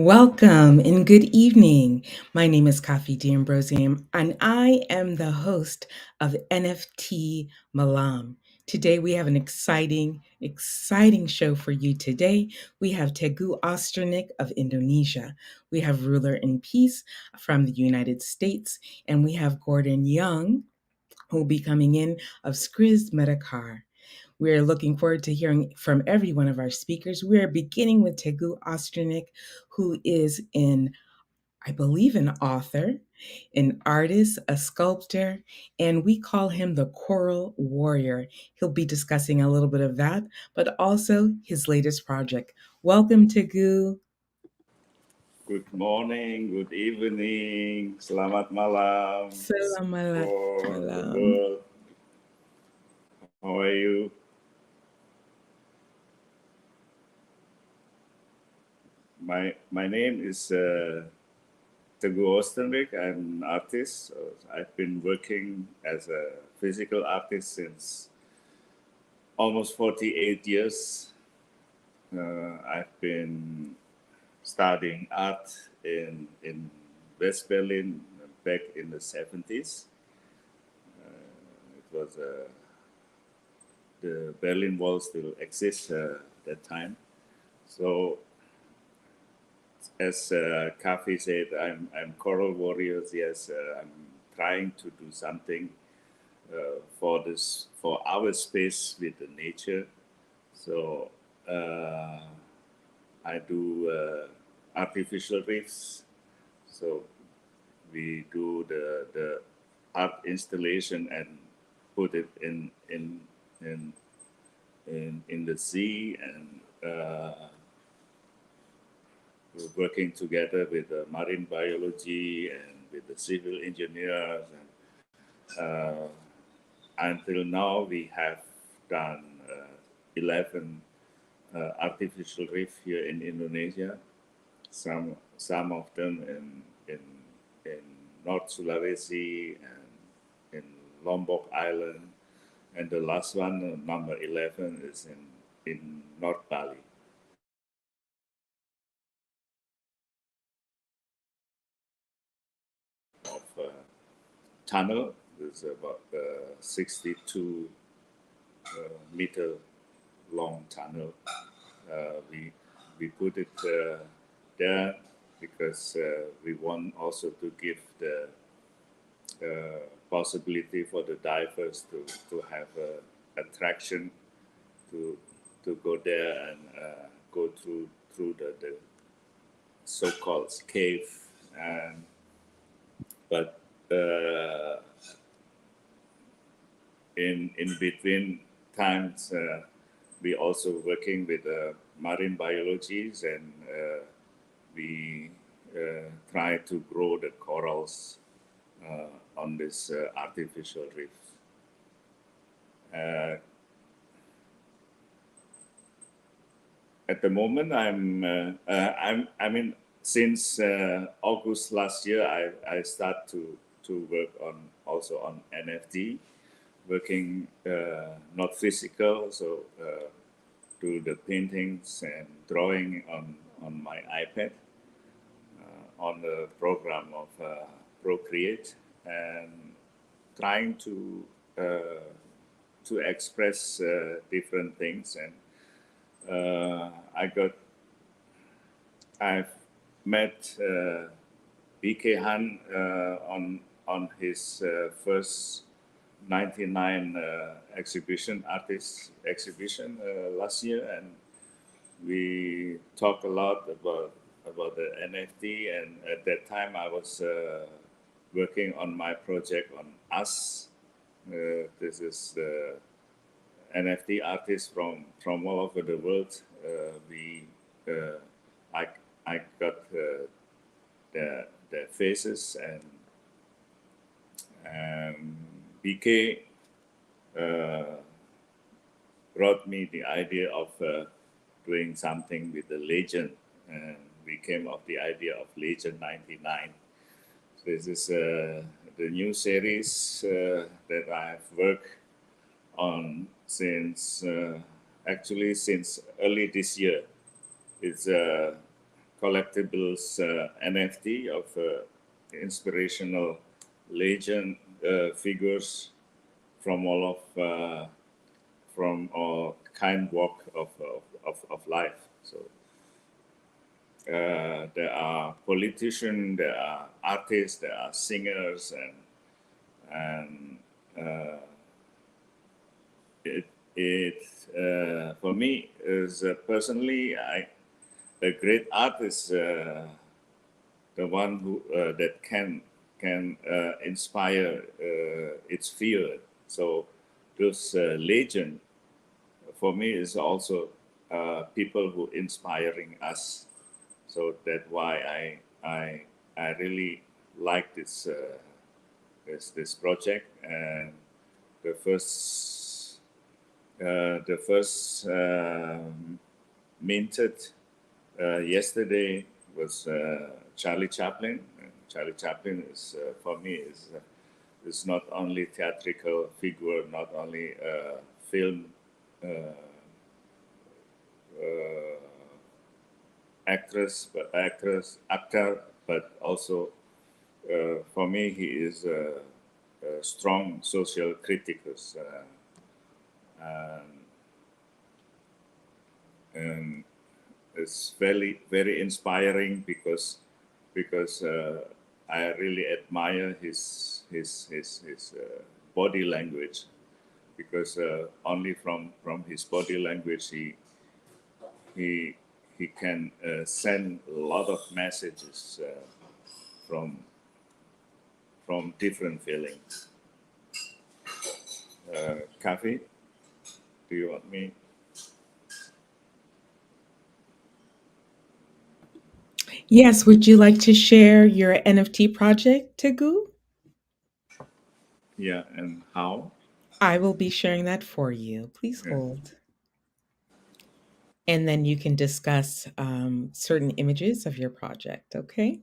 Welcome and good evening. My name is Kafi D'Ambrosium, and I am the host of NFT Malam. Today we have an exciting show for you today. We have Teguh Osternik of Indonesia. We have Ruler in Peace from the United States, and we have Gordon Young, who will be coming in of Skriz Medakar. We're looking forward to hearing from every one of our speakers. We're beginning with Teguh Osternik, who is I believe, an author, an artist, a sculptor, and we call him the Coral Warrior. He'll be discussing a little bit of that, but also his latest project. Welcome, Teguh. Good morning, good evening, selamat malam Selamat for the malam. world. How are you? My name is Teguh Ostenrik. I'm an artist. So I've been working as a physical artist since almost 48 years. I've been studying art in West Berlin back in the 70s. It was the Berlin Wall still exists at that time. So, as Kafi said, I'm Coral Warriors. Yes, I'm trying to do something for our space with the nature. So I do artificial reefs. So we do the art installation and put it in in the sea, and we're working together with the marine biology and with the civil engineers. And until now, we have done 11 artificial reef here in Indonesia. Some of them in North Sulawesi and in Lombok Island, and the last one, number 11, is in North Bali. Of tunnel. It's about 62 meter long tunnel. We put it there because we want also to give the possibility for the divers to have attraction to go there and go through the so-called cave. And but in between times, we also working with marine biologies, and we try to grow the corals on this artificial reef. Uh, at the moment, I mean, since August last year, I start to work on also on NFT, working not physical, so do the paintings and drawing on my iPad on the program of Procreate, and trying to express different things. And I've met BK Han on his first 99 artist exhibition last year, and we talked a lot about the NFT. And at that time, I was working on my project on Us. This is the NFT artists from all over the world. We I I got their faces, and BK brought me the idea of doing something with the legend, and we came up the idea of Legend 99. This is the new series that I've worked on since actually since early this year. It's collectibles NFT of inspirational legend figures from all from all kind walk of life. So there are politicians, there are artists, there are singers, and it it for me is personally a great artist, the one who that can inspire its fear. So those legend for me is also people who inspiring us. So that's why I really like this project. And the first minted yesterday was Charlie Chaplin. And Charlie Chaplin is for me is not only theatrical figure, not only film uh, uh, actor, but also for me he is a strong social criticus, and it's very inspiring because I really admire his body language, because only from his body language he he can send a lot of messages from from different feelings. Kathy, do you want me? Yes, would you like to share your NFT project, Tegu? Yeah, and how? I will be sharing that for you. Please Yeah. hold. And then you can discuss certain images of your project, okay?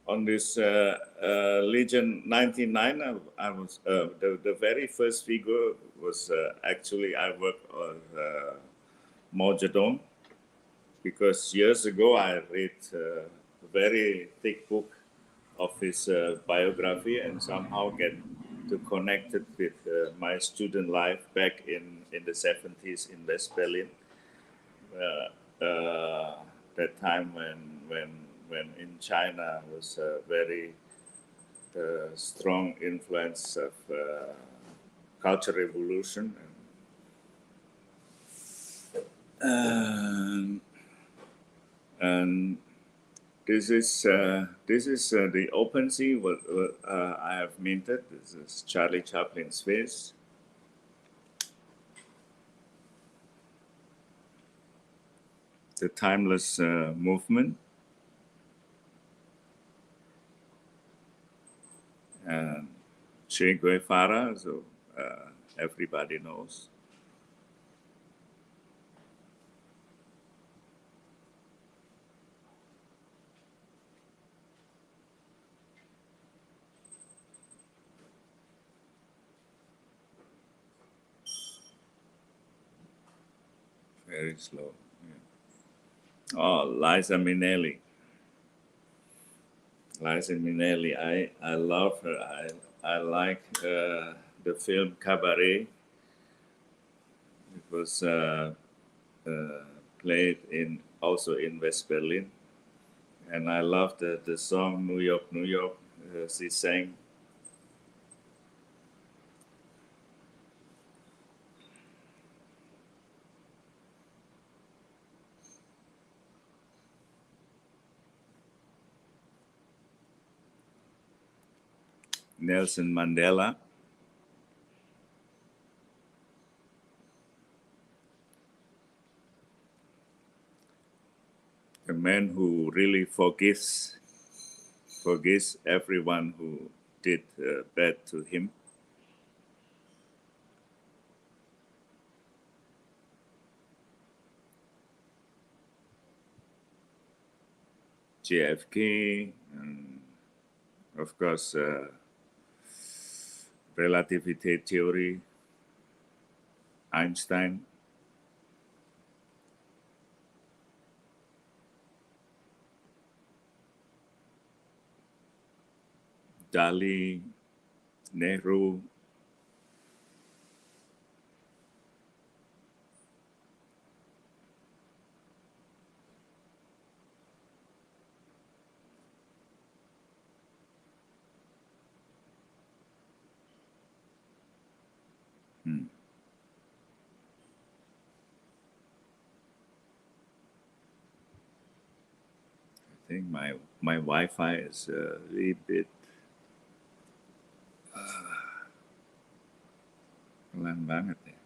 On this Legion 99, I was the very first figure was actually I worked on Mao Zedong, because years ago I read a very thick book of his biography, and somehow get to connect it with my student life back in the 70s in West Berlin. That time when in China was a very strong influence of culture revolution, and this is the OpenSea what I have minted. This is Charlie Chaplin's face, the timeless movement, and Che Guevara. So everybody knows. Very slow. Yeah. Oh, Liza Minnelli. Liza Minnelli. I love her. I like the film Cabaret. It was uh, played in also in West Berlin, and I love the song New York, New York. She sang. Nelson Mandela, a man who really forgives everyone who did bad to him. JFK, and of course, relativity theory, Einstein. Dali, Nehru. Hmm. I think my Wi-Fi is a little bit pelan banget ya.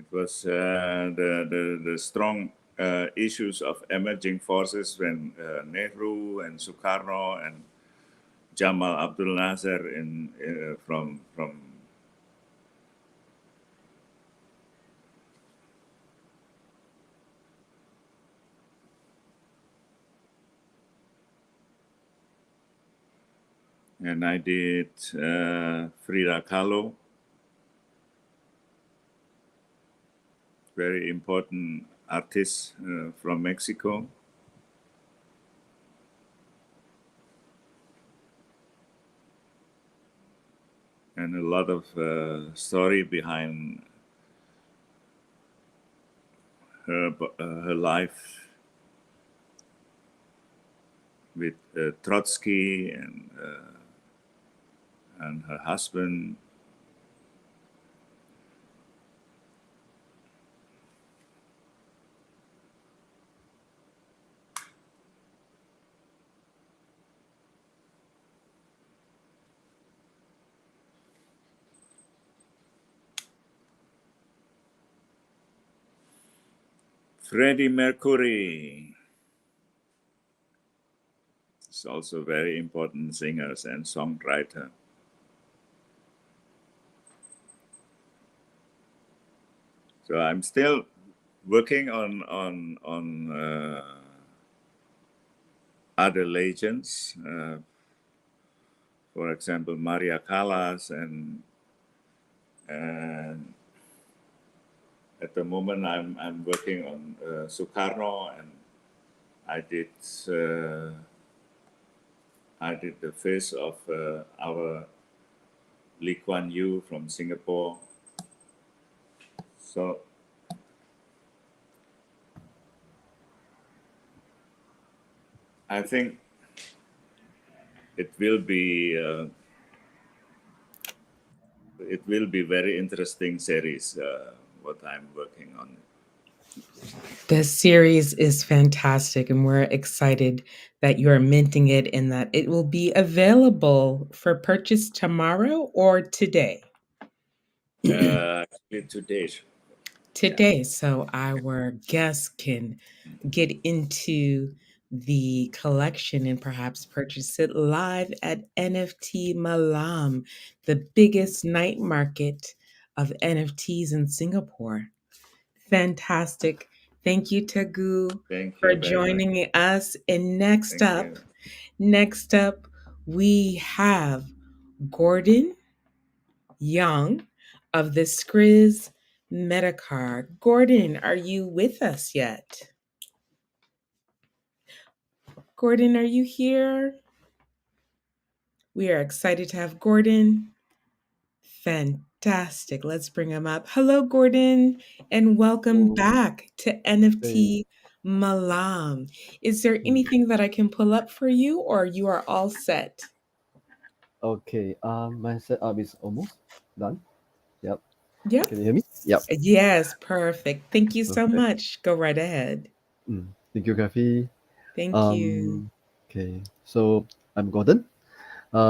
It was the strong issues of emerging forces when Nehru and Sukarno and Jamal Abdul Nasser from and I did Frida Kahlo, very important artist from Mexico. And a lot of story behind her life with Trotsky and her husband. Freddie Mercury is also very important singer and songwriter. So I'm still working on other legends. For example, Maria Callas, and at the moment I'm working on Sukarno, and I did uh, I did the face of our Lee Kuan Yew from Singapore. So I think it will be very interesting series what I'm working on. The series is fantastic, and we're excited that you're minting it and that it will be available for purchase tomorrow or today. Actually, today, yeah. Today, so our guests can get into the collection and perhaps purchase it live at NFT Malam, the biggest night market of NFTs in Singapore. Fantastic. Thank you, Tagu, Thank for you very much. joining us. And Thank you. next up, we have Gordon Young of the Skriz Metacar. Gordon, are you with us yet? Gordon, are you here? We are excited to have Gordon. Fantastic. Let's bring him up. Hello, Gordon, and welcome So, back to hey, NFT Malam. Is there mm, anything that I can pull up for you, or you are all set? okay. My setup is almost done. Yep. Yep. Can you hear me? Yep. Yes, perfect. Thank you so Perfect. much. Go right ahead. Mm. Thank you, Kathy. Thank you. Okay, so I'm Gordon,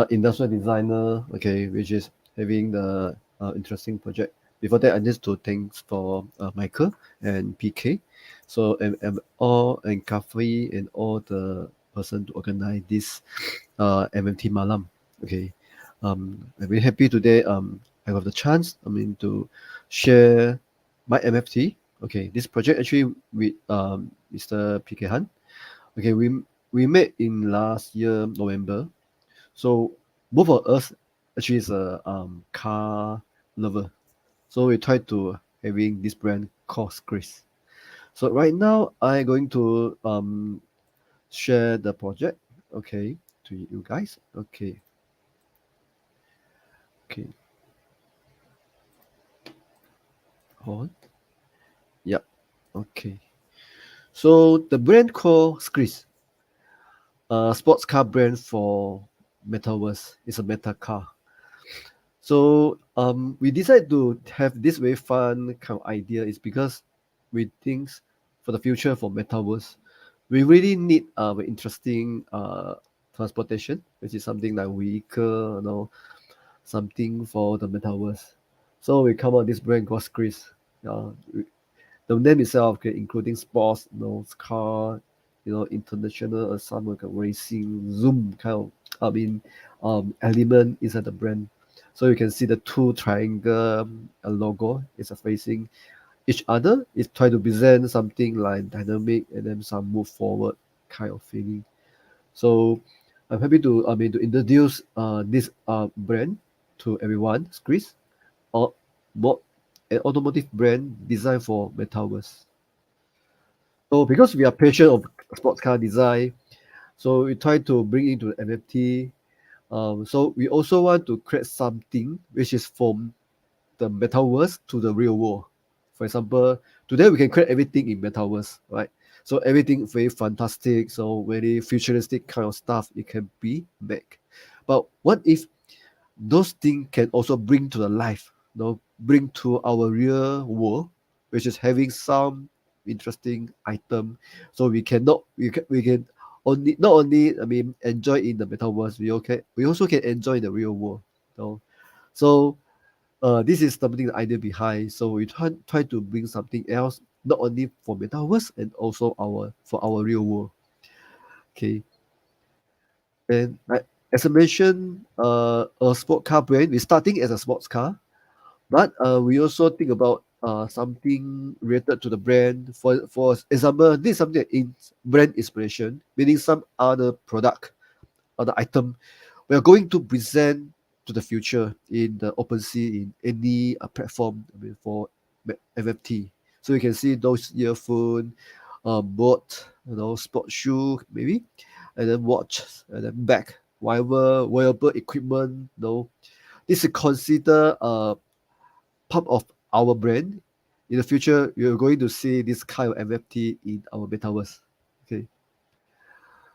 industrial designer. Okay, which is having the interesting project. Before that, I need to thanks for Michael and PK. So and all and Kathy and all the person to organize this MMT Malam. Okay, I'm very happy today. I have the chance. I mean to share my MFT. Okay, this project actually with Mr. PK Han. Okay, we met in last year November. So both of us actually is a car lover. So we try to having this brand called Chris. So right now I going to share the project. Okay, to you guys. Okay, okay, hold on. Yep. Okay. So the brand called Chris, a sports car brand for metaverse. It's a meta car. So we decided to have this very fun kind of idea is because we think for the future for metaverse, we really need very interesting transportation, which is something like vehicle, something for the metaverse. So we come out this brand called Chris. The name itself, okay, including sports, car, international, some like a racing, zoom kind of, element inside the brand. So you can see the two triangle logo is facing each other. It's trying to present something like dynamic and then some move forward kind of feeling. So I'm happy to to introduce this brand to everyone. Chris, or more an automotive brand designed for metaverse. So because we are passionate of sports car design, so we try to bring into the NFT. So we also want to create something which is from the metaverse to the real world. For example, today we can create everything in metaverse, right? So everything very fantastic, so very futuristic kind of stuff it can be made. But what if those things can also bring to the life, bring to our real world, which is having some interesting item. So we can only not only enjoy in the metaverse, we also can enjoy in the real world. So this is something the idea behind. So we try to bring something else, not only for metaverse and also our real world. Okay. And like, as I mentioned, a sport car brand, we're starting as a sports car, but we also think about something related to the brand. For example, this is something in brand inspiration, meaning some other product, other item we are going to present to the future in the OpenSea in any platform. For FFT, so you can see those earphone, boat, sport shoe maybe, and then watch, and then bag, whatever wearable equipment. This is considered part of our brand. In the future, you're going to see this kind of NFT in our metaverse. Okay,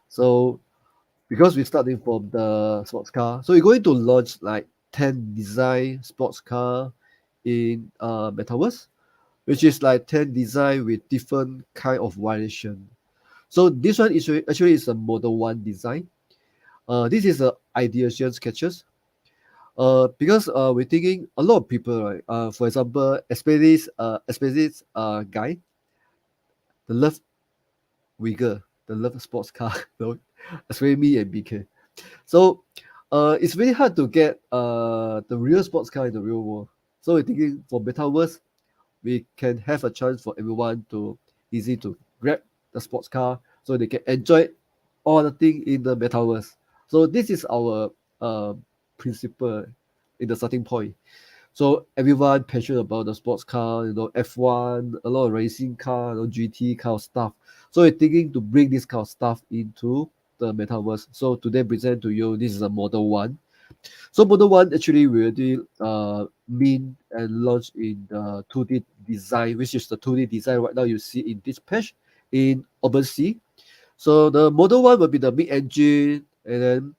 so because we're starting from the sports car, so we're going to launch like 10 design sports car in metaverse, which is like 10 design with different kind of variation. So this one is actually is a model one design. This is a ideation sketches. Because we're thinking a lot of people, right? For example, especially guy, the love wigger, the love sports car, especially me and BK. So it's very hard to get the real sports car in the real world. So we're thinking for metaverse, we can have a chance for everyone to easy to grab the sports car so they can enjoy all the thing in the metaverse. So this is our principle in the starting point. So everyone passionate about the sports car, F1, a lot of racing car, GT kind of stuff. So we're thinking to bring this kind of stuff into the metaverse. So today present to you, this is a Model 1. So Model 1 actually we already mean and launched in the 2D design, which is the 2D design right now you see in this page in OpenSea. So the Model 1 will be the mid-engine, and then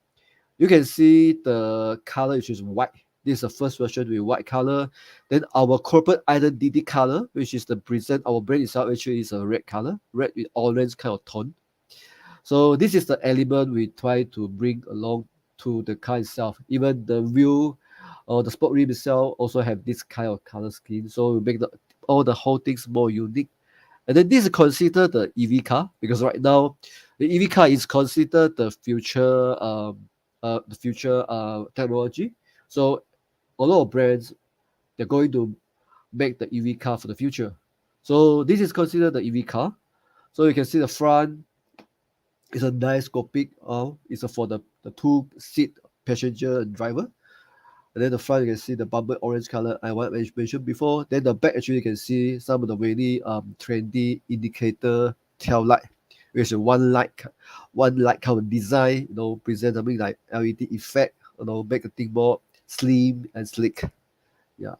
you can see the color which is white. This is the first version with white color. Then our corporate identity color, which is the present our brand itself, actually is a red color, red with orange kind of tone. So this is the element we try to bring along to the car itself. Even the wheel or the sport rim itself also have this kind of color scheme. So we make all the whole things more unique. And then this is considered the EV car because right now the EV car is considered the future technology. So a lot of brands they're going to make the EV car for the future. So this is considered the EV car. So you can see the front is a nice cockpit. It's for the two seat passenger and driver. And then the front you can see the bumper orange color I mentioned before. Then the back actually you can see some of the really trendy indicator tail light, which is one light kind of design. Present something like LED effect. Make the thing more slim and sleek. Yeah.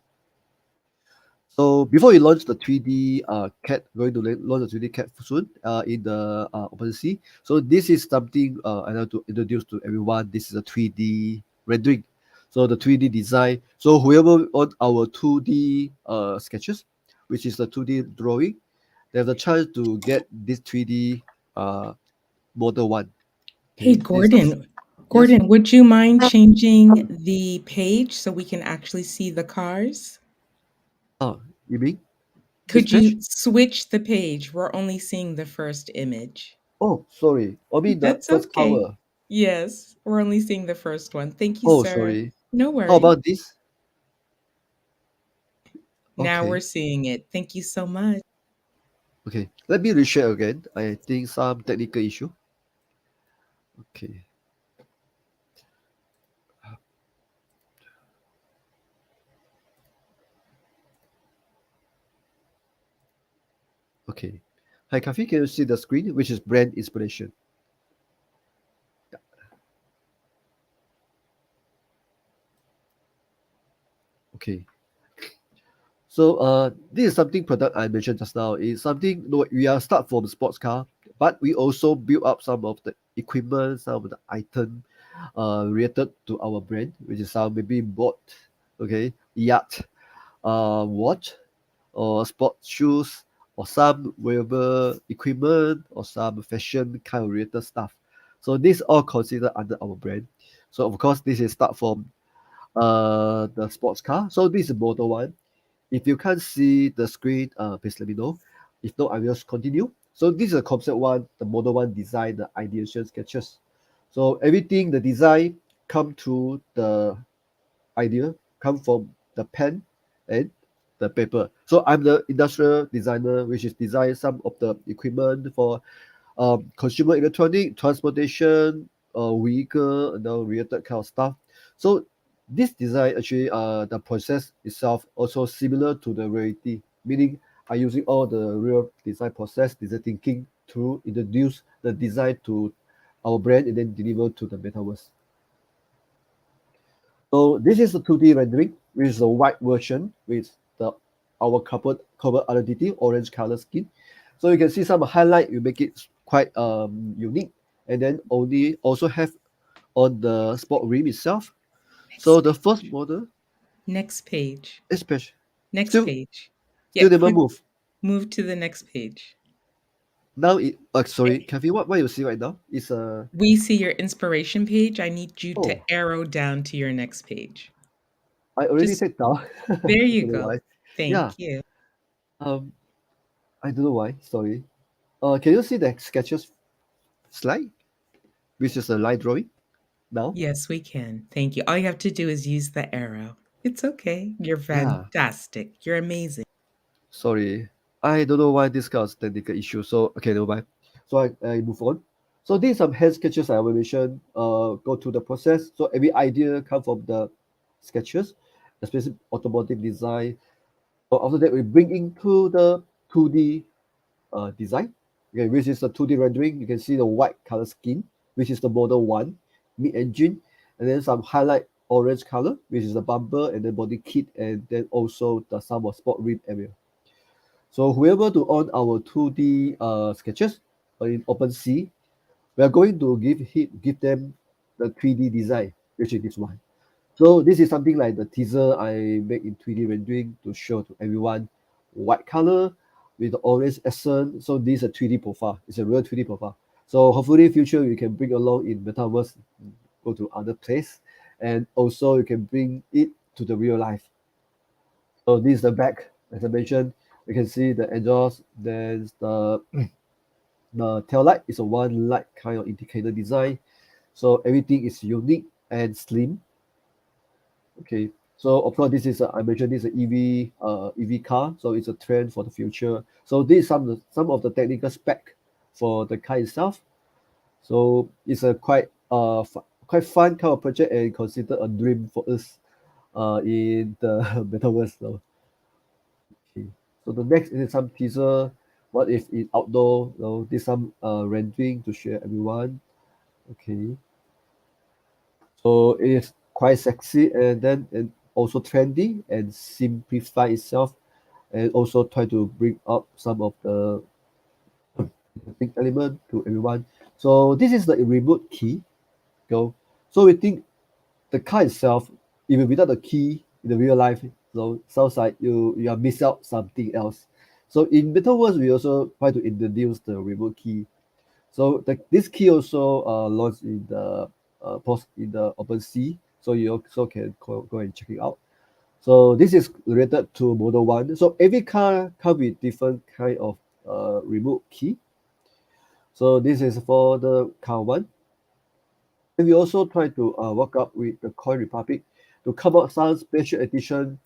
So before we launch the 3D CAD, going to launch the 3D CAD soon in the OpenSea. So this is something I want to introduce to everyone. This is a 3D rendering. So the 3D design. So whoever on our 2D sketches, which is the 2D drawing, they have the chance to get this 3D model one. Hey, Okay, this is the Gordon. yes. Gordon, would you mind changing the page so we can actually see the cars? Oh, you mean this Could page? you switch the page? We're only seeing the first image. Oh, sorry. I mean the That's first okay. cover. Yes, we're only seeing the first one. Thank you, Oh, sir. sorry. No How worries. about this? Now we're Okay. seeing it. Thank you so much. Okay, let me reshare again. I think some technical issue. Okay, okay. Hi, Kafi, can you see the screen, which is brand inspiration? Okay. So this is something product I mentioned just now. Is something we are start from sports car, but we also build up some of the equipment, some of the item related to our brand, which is some maybe boat, okay, yacht, watch, or sports shoes, or some wearable equipment, or some fashion kind of related stuff. So this all considered under our brand. So of course, this is start from the sports car. So this is model one. If you can't see the screen, please let me know. If not, I will just continue. So this is the concept one, the model one design, the ideation sketches. So everything, the design come to the idea come from the pen and the paper. So I'm the industrial designer, which is design some of the equipment for consumer electronic, transportation, vehicle, related kind of stuff. So this design actually, the process itself also similar to the reality, meaning I using all the real design process, design thinking to introduce the design to our brand and then deliver to the metaverse. So this is the 2D rendering, which is the white version with the our cover identity orange color skin. So you can see some highlight. You make it quite unique, and then only also have on the sport rim itself. So Next the first page. model Next page. is special. Next Still, page. still Yep. never move. Move to the next page. Now it. Sorry, Kathy. What you see right now is We see your inspiration page. I need you to oh, arrow down to your next page. I already Just take down. there I you don't know go. why. Yeah. Thank you. Um, I don't know why. Sorry. Can you see the sketches slide, which is a line drawing now? Yes, we can. Thank you. All you have to do is use the arrow. It's okay. You're Yeah. fantastic. You're amazing. Sorry, I don't know why this causes technical issue. So okay, never mind. So I move on. So these some hand sketches I will mention. Go through the process. So every idea come from the sketches, especially automotive design. So after that, we bring into the 2D design. Okay, which is the 2D rendering. You can see the white color scheme, which is the model one, mid engine, and then some highlight orange color, which is the bumper and the body kit, and then also the some of sport rim area. So whoever to on our 2D sketches in OpenSea, we are going to give them the 3D design, which is this one. So this is something like the teaser I make in 3D rendering to show to everyone white color with the orange accent. So this is a 3D profile. It's a real 3D profile. So hopefully in future you can bring along in metaverse, go to other place, and also you can bring it to the real life. So this is the back. As I mentioned, you can see the exhaust. There's the tail light is a one light kind of indicator design. So everything is unique and slim. Okay, so of course this is I mentioned this is a EV car, so it's a trend for the future. So this is some of the technical spec for the car itself. So it's a quite fun kind of project and considered a dream for us in the metaverse. So, okay. So the next is some teaser. What if it outdoor? So this some rendering to share everyone. Okay. So it is quite sexy and then and also trendy and simplify itself and also try to bring up some of the interesting element to everyone. So this is the remote key. Go. So we think the car itself, even without the key in the real life, so sounds like you are miss out something else. So in Metaverse, we also try to introduce the remote key. So this key also launched in the post in the OpenSea, so you also can go and check it out. So this is related to Model One. So every car come with different kind of remote key. So this is for the car one. And we also try to work up with the Coin Republic to come up some special edition,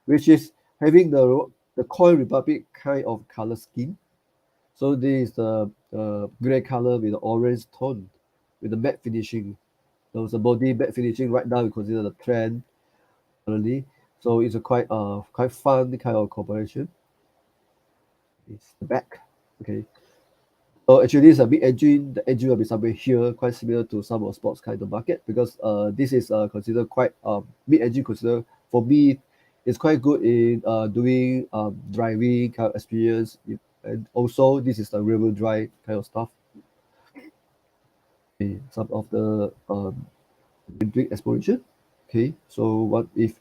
which is having the Coin Republic kind of color scheme. So this is the gray color with the orange tone with the matte finishing. So the body matte finishing right now we consider the trend currently. So it's a quite fun kind of cooperation. It's the back. Okay. So actually it's a big engine. The engine will be somewhere here, quite similar to some of sports car in the market because this is considered quite mid engine considered for me it's quite good in doing driving kind of experience. And also this is the rear wheel drive kind of stuff. Okay, some of the doing exploration. Okay, so what if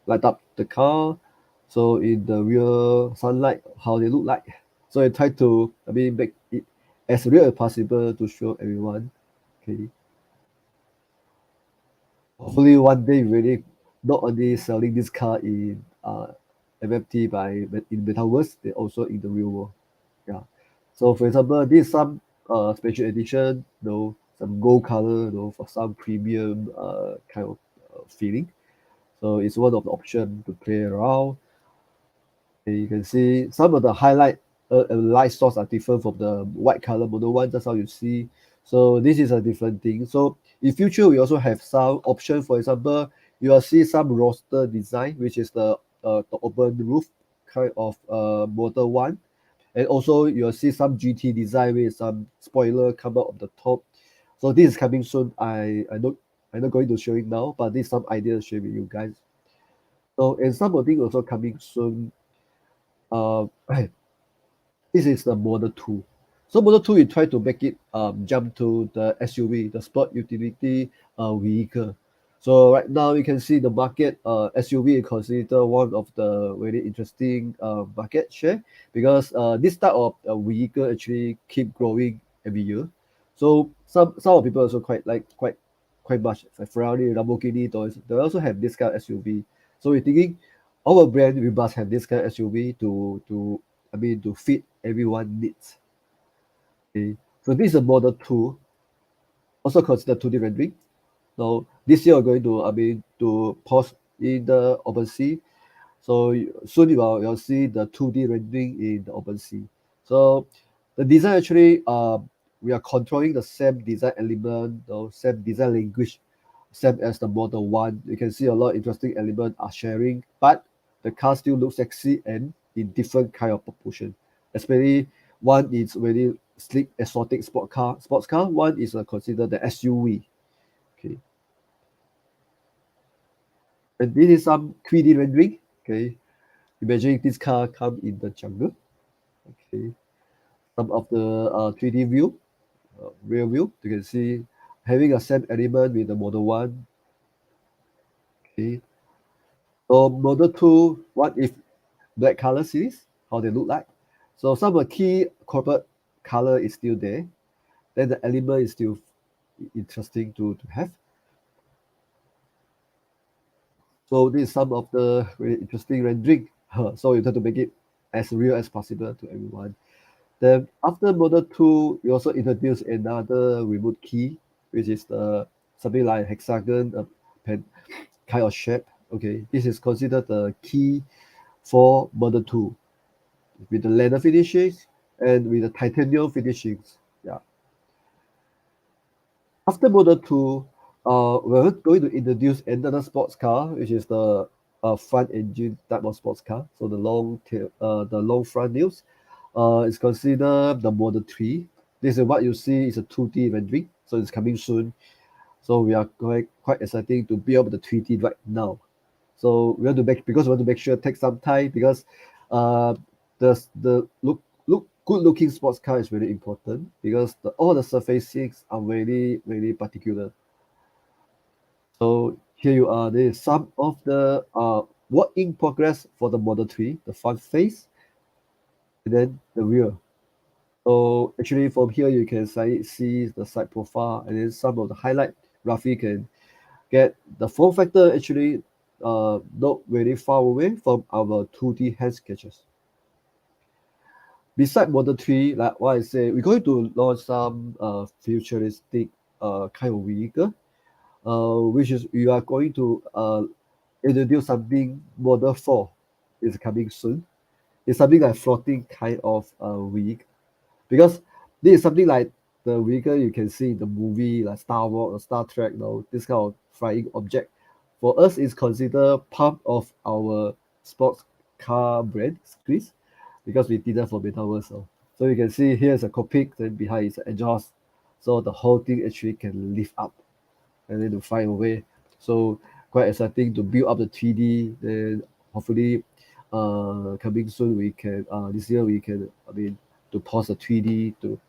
light up the car? So in the real sunlight, how they look like. So I try to, I mean, make it as real as possible to show everyone. Okay, hopefully one day really not only selling this car in MFT in metaverse, they also in the real world. Yeah. So for example, this is some special edition, some gold color, for some premium kind of feeling. So it's one of the option to play around. And you can see some of the highlight light source are different from the white color model one. That's how you see. So this is a different thing. So in future, we also have some option. For example, you will see some roster design, which is the open roof kind of model one. And also you'll see some GT design with some spoiler come out of the top. So this is coming soon. I'm not going to show it now, but this is some ideas to share with you guys. So and some of things also coming soon. Uh, this is the Model 2. So Model 2, we try to make it jump to the SUV, the sport utility vehicle. So right now you can see the market SUV is considered one of the very interesting market share because this type of vehicle actually keep growing every year. So some of people also quite much like Ferrari, Lamborghini, they also have this kind of SUV. So we're thinking our brand we must have this kind of SUV to fit everyone needs. Okay. So this is a Model 2, also considered 2D rendering. So this year we're going to to post in the OpenSea. So soon you'll see the 2D rendering in the OpenSea. So the design actually we are controlling the same design element, the same design language, same as the Model 1. You can see a lot of interesting elements are sharing, but the car still looks sexy and in different kind of proportion. Especially one is very sleek, exotic sports car. One is considered the SUV. Okay, and this is some 3D rendering. Okay, imagine this car come in the jungle. Okay, some of the 3D view, rear view. You can see having a same element with the Model 1. Okay. So model two, what if black color series, how they look like. So some of the key corporate color is still there. Then the element is still interesting to have. So this is some of the really interesting rendering. So you have to make it as real as possible to everyone. Then after model 2, we also introduce another remote key, which is the something like hexagon pen, kind of shape. Okay, this is considered the key for model 2 with the leather finishings and with the titanium finishings. Yeah. After model 2, we're going to introduce another sports car, which is the front engine type of sports car. So the long front wheels. It's considered the Model 3. This is what you see is a 2D rendering, so it's coming soon. So we are quite exciting to build up the 3D right now. So we want to make because we want to make sure it takes some time because uh the look good looking sports car is really important because all the surfacings are very particular. So here you are. This is some of the work in progress for the Model 3, the front face, and then the rear. So actually from here you can see the side profile and then some of the highlight roughly can get the form factor actually not very far away from our 2D hand sketches. Beside Model 3, like what I say, we're going to launch some futuristic kind of vehicle, which is we are going to introduce something Model 4 is coming soon. It's something like floating kind of vehicle because this is something like the vehicle you can see in the movie like Star Wars or Star Trek, this kind of flying object. For us, it's considered part of our sports car brand, Chris, because we did that for Metaverse. So you can see here's a cockpit, then behind is an exhaust. So the whole thing actually can lift up and then to fly away. So quite exciting to build up the 3D. Then hopefully, coming soon we can this year we can to pause the 3D to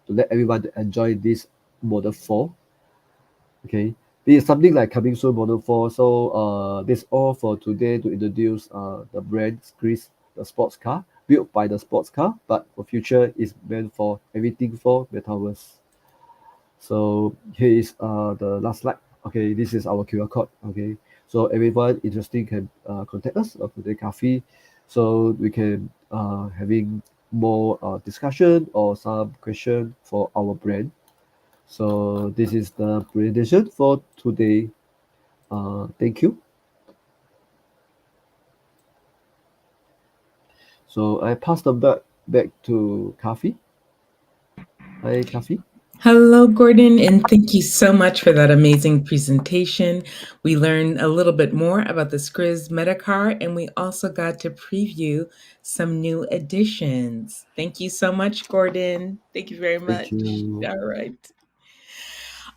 let everyone enjoy this Model 4. Okay, this is something like coming soon Model 4. So this all for today to introduce the brand Chris, the sports car built by the sports car, but for future is meant for everything for metaverse. So here is the last slide. Okay, this is our QR code. Okay, so everyone interested can contact us of the coffee, so we can having more discussion or some question for our brand. So this is the presentation for today. Thank you. So I pass the back to Coffee. Hi, Coffee. Hello, Gordon, and thank you so much for that amazing presentation. We learned a little bit more about the Skriz Metacar, and we also got to preview some new additions. Thank you so much, Gordon. Thank you very Thank much. you. All right.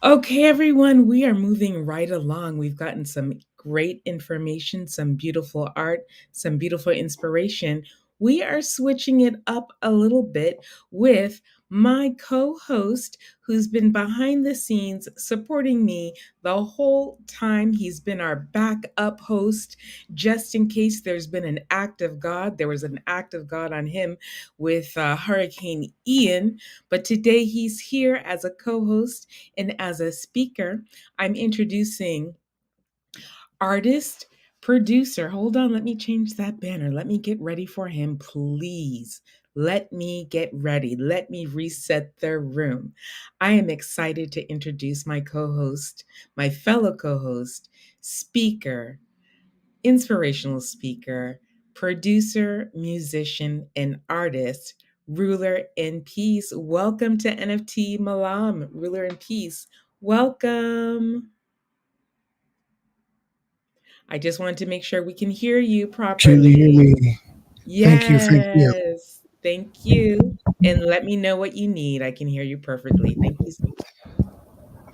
Okay, everyone, we are moving right along. We've gotten some great information, some beautiful art, some beautiful inspiration. We are switching it up a little bit with my co host, who's been behind the scenes supporting me the whole time. He's been our backup host just in case there's been an act of God. There was an act of God on him with Hurricane Ian, but today he's here as a co host and as a speaker. I'm introducing artist, producer. Hold on, let me change that banner. Let me get ready for him, please. Let me get ready. Let me reset the room. I am excited to introduce my co host, my fellow co host, speaker, inspirational speaker, producer, musician, and artist, Ruler in Peace. Welcome to NFT Malam, Ruler in Peace. Welcome. I just wanted to make sure we can hear you Can you hear properly. me? Thank you. Thank you. Yes. Thank you. And let me know what you need. I can hear you perfectly. Thank you.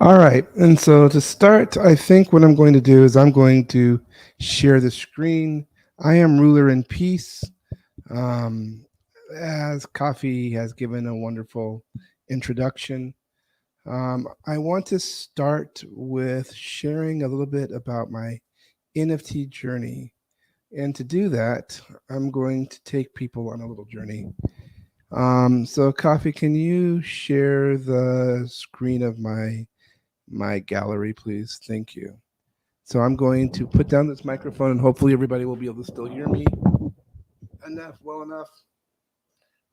All right. And so to start, I think what I'm going to do is I'm going to share the screen. I am ruler in peace. Um, as Coffee has given a wonderful introduction, I want to start with sharing a little bit about my NFT journey. And to do that, I'm going to take people on a little journey. So, Coffee, can you share the screen of my gallery, please? Thank you. So I'm going to put down this microphone, and hopefully everybody will be able to still hear me well enough.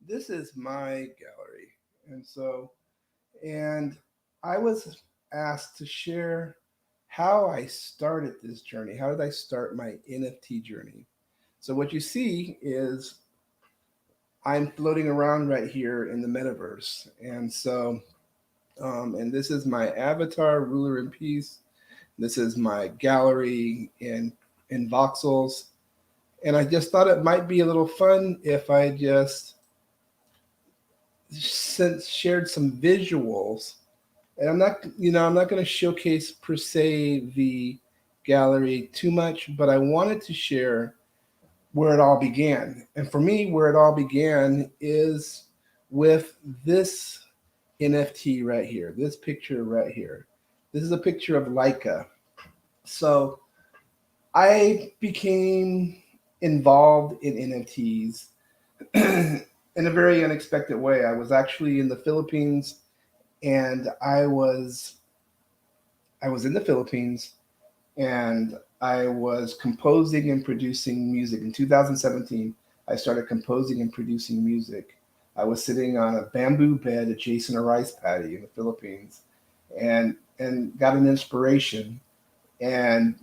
This is my gallery, and I was asked to share how I started this journey. How did I start my NFT journey? So what you see is I'm floating around right here in the metaverse, and this is my avatar, ruler in peace. This is my gallery in voxels, and I just thought it might be a little fun if I just shared some visuals. And I'm not going to showcase per se the gallery too much, but I wanted to share where it all began. And for me, where it all began is with this NFT right here, this picture right here. This is a picture of Leica. So I became involved in NFTs in a very unexpected way. I was actually in the Philippines, and I was in the Philippines, and I was composing and producing music. In 2017, I started composing and producing music. I was sitting on a bamboo bed adjacent a rice paddy in the Philippines, and got an inspiration. And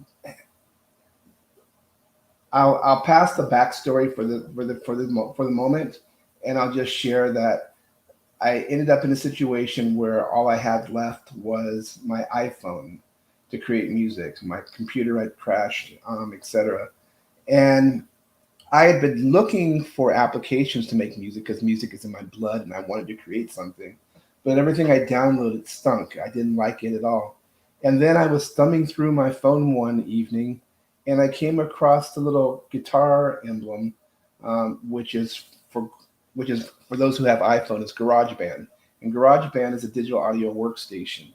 I'll pass the backstory for the moment, and I'll just share that I ended up in a situation where all I had left was my iPhone to create music. My computer had crashed, etc. And I had been looking for applications to make music because music is in my blood, and I wanted to create something. But everything I downloaded stunk. I didn't like it at all. And then I was thumbing through my phone one evening, and I came across the little guitar emblem, which is for those who have iPhone, is GarageBand. And GarageBand is a digital audio workstation.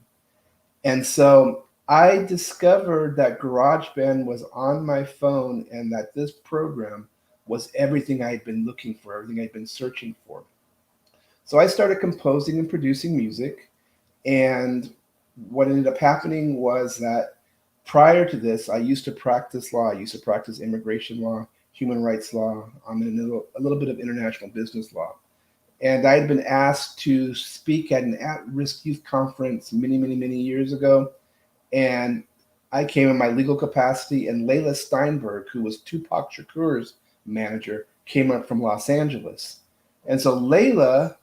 And so I discovered that GarageBand was on my phone, and that this program was everything I had been looking for, everything I'd been searching for. So I started composing and producing music. And what ended up happening was that prior to this, I used to practice law. I used to practice immigration law, human rights law, a little bit of international business law. And I had been asked to speak at an at-risk youth conference many, many, many years ago. And I came in my legal capacity, and Layla Steinberg, who was Tupac Shakur's manager, came up from Los Angeles. And so Layla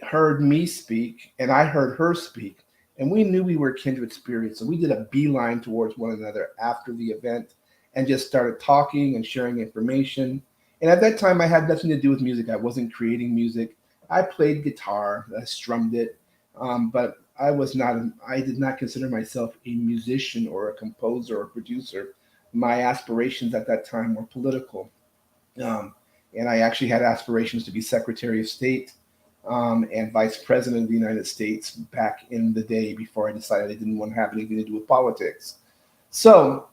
heard me speak, and I heard her speak, and we knew we were kindred spirits. So we did a beeline towards one another after the event and just started talking and sharing information. And at that time, I had nothing to do with music. I wasn't creating music. I played guitar, I strummed it, but I did not consider myself a musician or a composer or producer. My aspirations at that time were political. Um, and I actually had aspirations to be Secretary of State, and Vice President of the United States back in the day, before I decided I didn't want to have anything to do with politics. So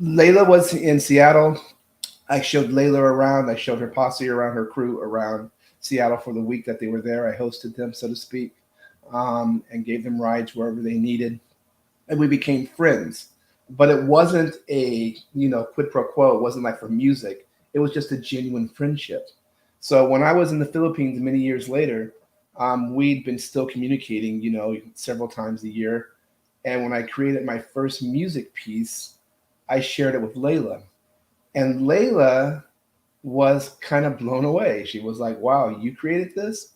Layla was in Seattle. I showed Layla around. I showed her posse around, her crew around Seattle for the week that they were there. I hosted them, so to speak, and gave them rides wherever they needed. And we became friends. But it wasn't a, quid pro quo. It wasn't like for music. It was just a genuine friendship. So when I was in the Philippines many years later, we'd been still communicating, several times a year. And when I created my first music piece, I shared it with Layla. And Layla was kind of blown away. She was like, wow, you created this?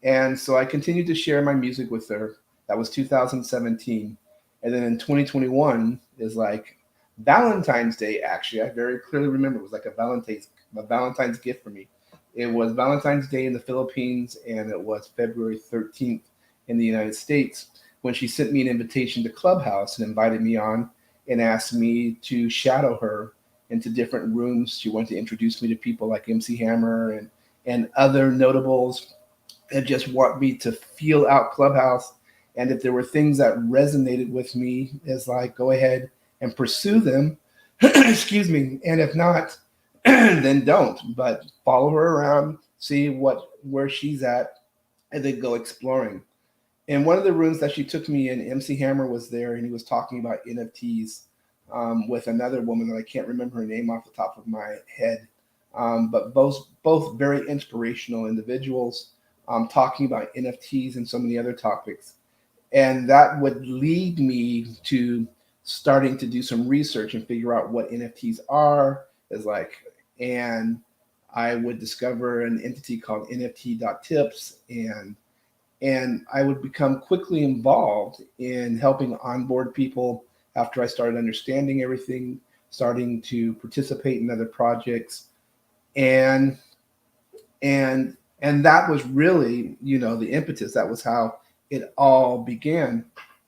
And so I continued to share my music with her. That was 2017. And then in 2021 is like Valentine's Day, actually. I very clearly remember it was like a Valentine's gift for me. It was Valentine's Day in the Philippines, and it was February 13th in the United States, when she sent me an invitation to Clubhouse and invited me on and asked me to shadow her into different rooms. She wanted to introduce me to people like MC Hammer and other notables, and just want me to feel out Clubhouse. And if there were things that resonated with me, is like, go ahead and pursue them. Excuse me. And if not, then don't. But follow her around, see where she's at, and then go exploring. In one of the rooms that she took me in, MC Hammer was there, and he was talking about NFTs with another woman that I can't remember her name off the top of my head. But both very inspirational individuals talking about NFTs and so many other topics. And that would lead me to starting to do some research and figure out what NFTs are is like. And I would discover an entity called NFT.tips, and I would become quickly involved in helping onboard people after I started understanding everything, starting to participate in other projects, and and that was really, the impetus. That was how it all began.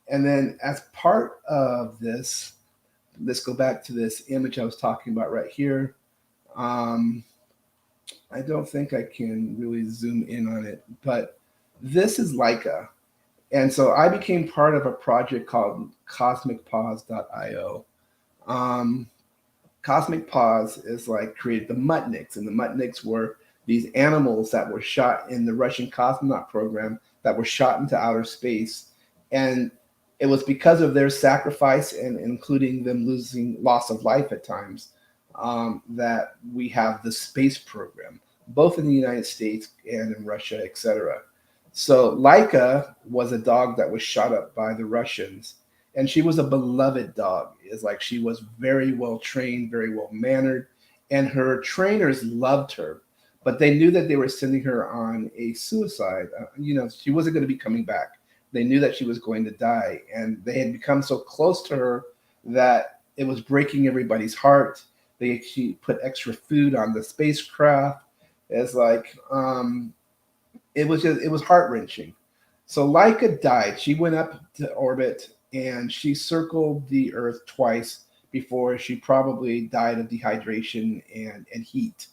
And then as part of this, let's go back to this image I was talking about right here. um, I don't think I can really zoom in on it, but this is Leica. And so I became part of a project called cosmicpause.io. um, Cosmic Pause is like created the Mutniks, and the Mutniks were these animals that were shot in the Russian cosmonaut program, that were shot into outer space. And it was because of their sacrifice, and including them losing loss of life at times, that we have the space program, both in the United States and in Russia, etc. So Laika was a dog that was shot up by the Russians, and she was a beloved dog. It's like she was very well trained, very well mannered, and her trainers loved her, but they knew that they were sending her on a suicide. She wasn't going to be coming back. They knew that she was going to die, and they had become so close to her that it was breaking everybody's heart. She put extra food on the spacecraft. It's like, it was heart wrenching. So Laika died. She went up to orbit, and she circled the Earth twice before she probably died of dehydration and heat.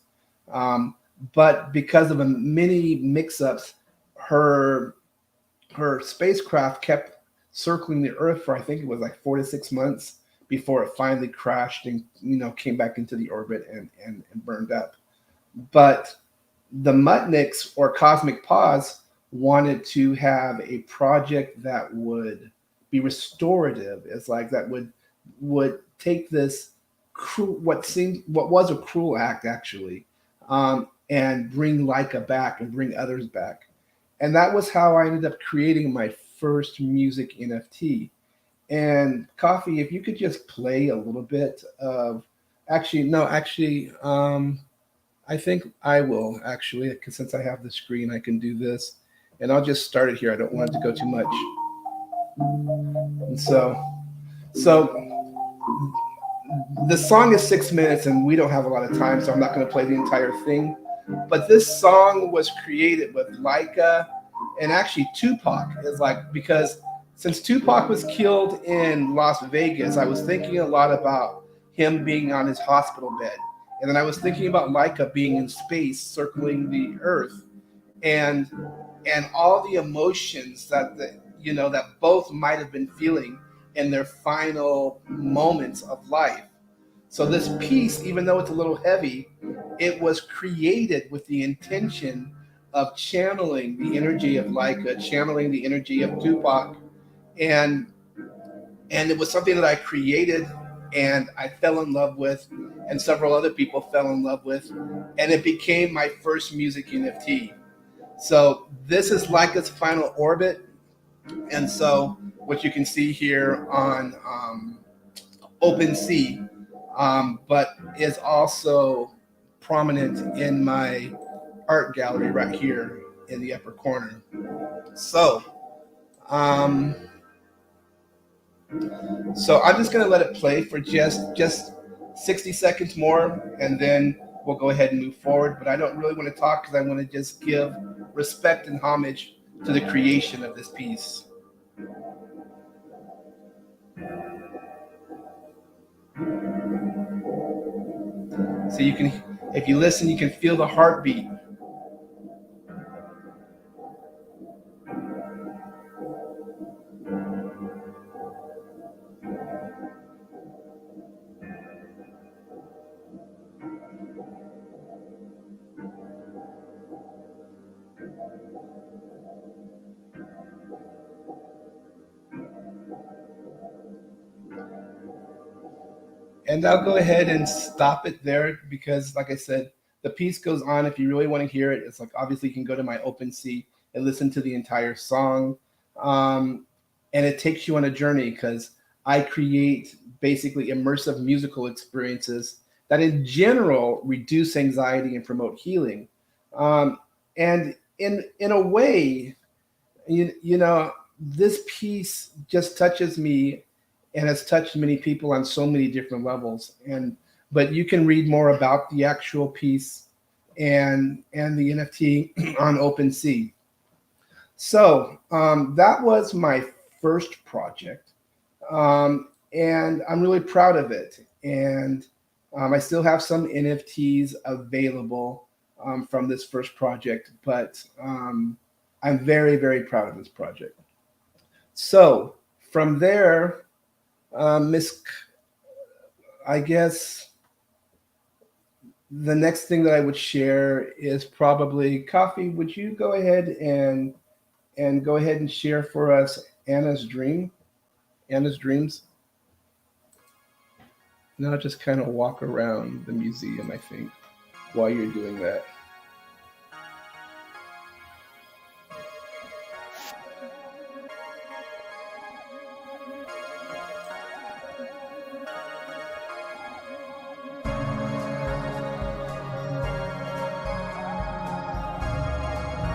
Um, but because of a many mix-ups, her her spacecraft kept circling the Earth for, I think it was like 4 to 6 months before it finally crashed and came back into the orbit and burned up. But the Mutniks, or Cosmic Pause, wanted to have a project that would be restorative. It's like that would take this what was a cruel act, actually, and bring Leica back and bring others back. And that was how I ended up creating my first music NFT. And Coffee, if you could just play a little bit of, actually, no, actually, I think I will actually, because since I have the screen, I can do this, and I'll just start it here. I don't want it to go too much. And so the song is 6 minutes, and we don't have a lot of time, so I'm not going to play the entire thing. But this song was created with Leica and actually Tupac. Is like, because since Tupac was killed in Las Vegas, I was thinking a lot about him being on his hospital bed. And then I was thinking about Leica being in space circling the Earth, and all the emotions that both might have been feeling in their final moments of life. So this piece, even though it's a little heavy, it was created with the intention of channeling the energy of Leica, channeling the energy of Tupac, and it was something that I created and I fell in love with, and several other people fell in love with, and it became my first music NFT. So this is Leica's final orbit, and so what you can see here on OpenSea, but is also prominent in my art gallery right here in the upper corner. So, um, so I'm just gonna let it play for just 60 seconds more, and then we'll go ahead and move forward. But I don't really want to talk because I want to just give respect and homage to the creation of this piece. So you can, if you listen, you can feel the heartbeat. And I'll go ahead and stop it there because, like I said, the piece goes on. If you really want to hear it, it's like obviously you can go to my OpenSea and listen to the entire song. And it takes you on a journey because I create basically immersive musical experiences that in general reduce anxiety and promote healing. And in a way, you know, this piece just touches me and has touched many people on so many different levels. And but you can read more about the actual piece and the NFT on OpenSea. So that was my first project, and I'm really proud of it. And I still have some NFTs available from this first project, but I'm very, very proud of this project. So from there, Miss, I guess the next thing that I would share is probably Coffee. Would you go ahead and go ahead and share for us Anna's dreams? And I'll just kind of walk around the museum, I think, while you're doing that.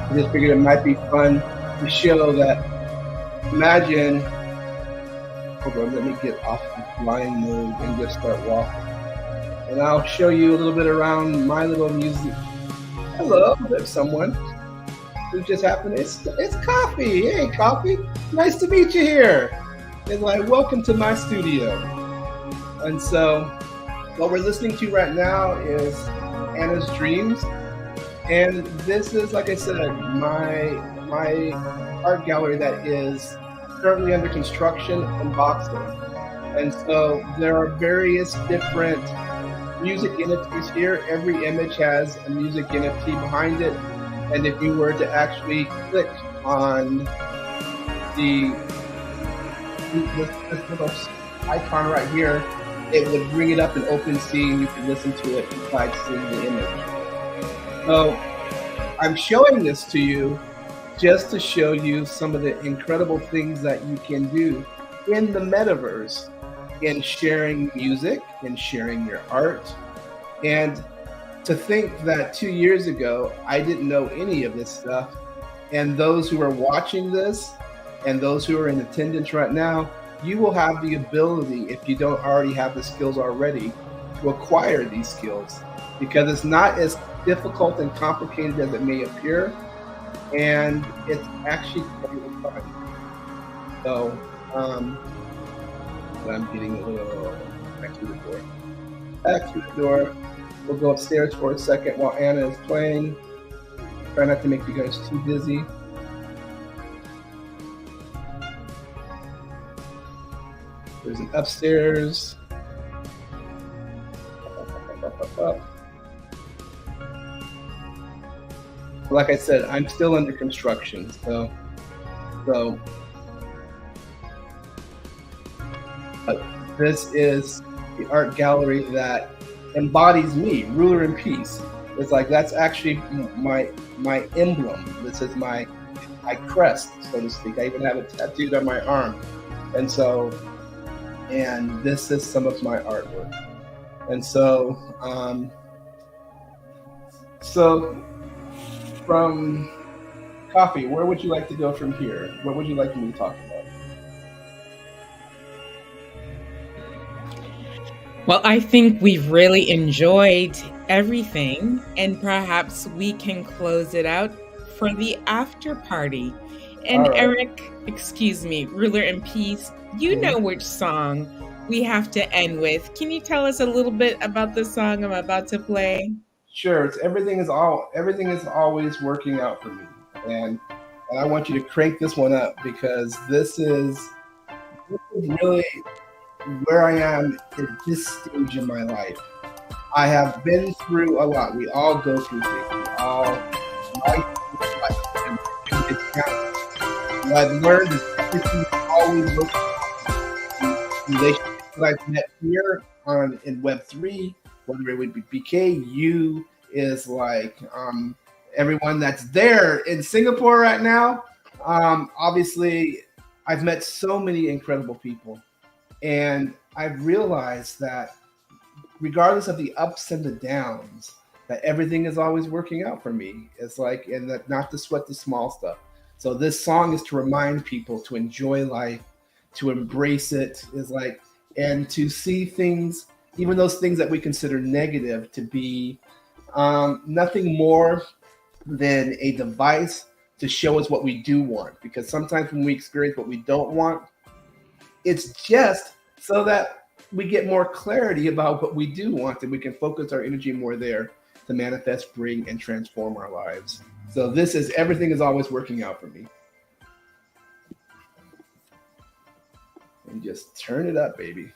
I just figured it might be fun to show that. Imagine, hold on, let me get off the flying mode and just start walking. And I'll show you a little bit around my little museum. Hello, there's someone who just happened. It's Coffee. Hey, Coffee. Nice to meet you here. It's like, welcome to my studio. And so what we're listening to right now is Anna's Dreams. And this is, like I said, my art gallery that is currently under construction in Boston. And so there are various different music NFTs here. Every image has a music NFT behind it. And if you were to actually click on this little icon right here, it would bring it up in OpenSea and you can listen to it besides seeing the image. So I'm showing this to you just to show you some of the incredible things that you can do in the metaverse in sharing music and sharing your art. And to think that 2 years ago, I didn't know any of this stuff. And those who are watching this and those who are in attendance right now, you will have the ability, if you don't already have the skills already, to acquire these skills because it's not as difficult and complicated as it may appear, and it's actually quite fun. So, I'm getting a little back to the door. Back to the door. We'll go upstairs for a second while Anna is playing. Try not to make you guys too busy. There's an upstairs. Up. Like I said, I'm still under construction, so this is the art gallery that embodies me, ruler in peace. It's like that's actually my emblem. This is my crest, so to speak. I even have it tattooed on my arm, and this is some of my artwork. And so from Coffee, where would you like to go from here? What would you like me to talk about? Well, I think we've really enjoyed everything, and perhaps we can close it out for the after party. And All right. Eric, excuse me, Ruler in Peace, you know which song we have to end with. Can you tell us a little bit about the song I'm about to play? Sure. It's everything is always working out for me, and I want you to crank this one up because this is really where I am at this stage in my life. I have been through a lot. We all go through things. We all life. What I've learned is everything always looks relationships that I've met here on in Web3, whether it would be BKU is like everyone that's there in Singapore right now. Obviously, I've met so many incredible people, and I've realized that regardless of the ups and the downs, that everything is always working out for me. It's like, and that not to sweat the small stuff. So this song is to remind people to enjoy life, to embrace it, is like, and to see things, even those things that we consider negative, to be nothing more than a device to show us what we do want. Because sometimes when we experience what we don't want, it's just so that we get more clarity about what we do want, and we can focus our energy more there to manifest, bring, and transform our lives. So this is, everything is always working out for me. And just turn it up, baby.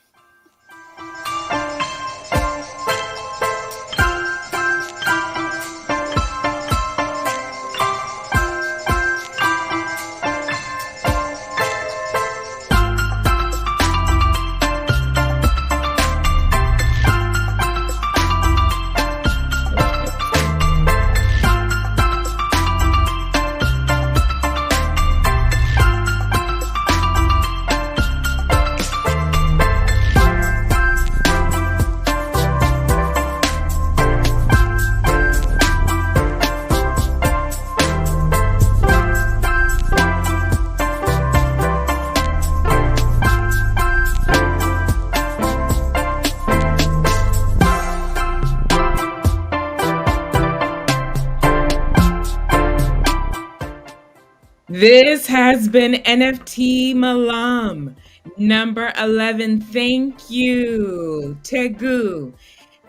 This has been NFT Malam, number 11. Thank you, Tegu.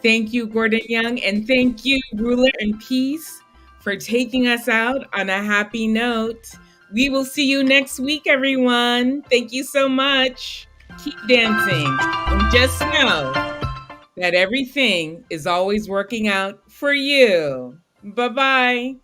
Thank you, Gordon Young. And thank you, Ruler and Peace, for taking us out on a happy note. We will see you next week, everyone. Thank you so much. Keep dancing. And just know that everything is always working out for you. Bye-bye.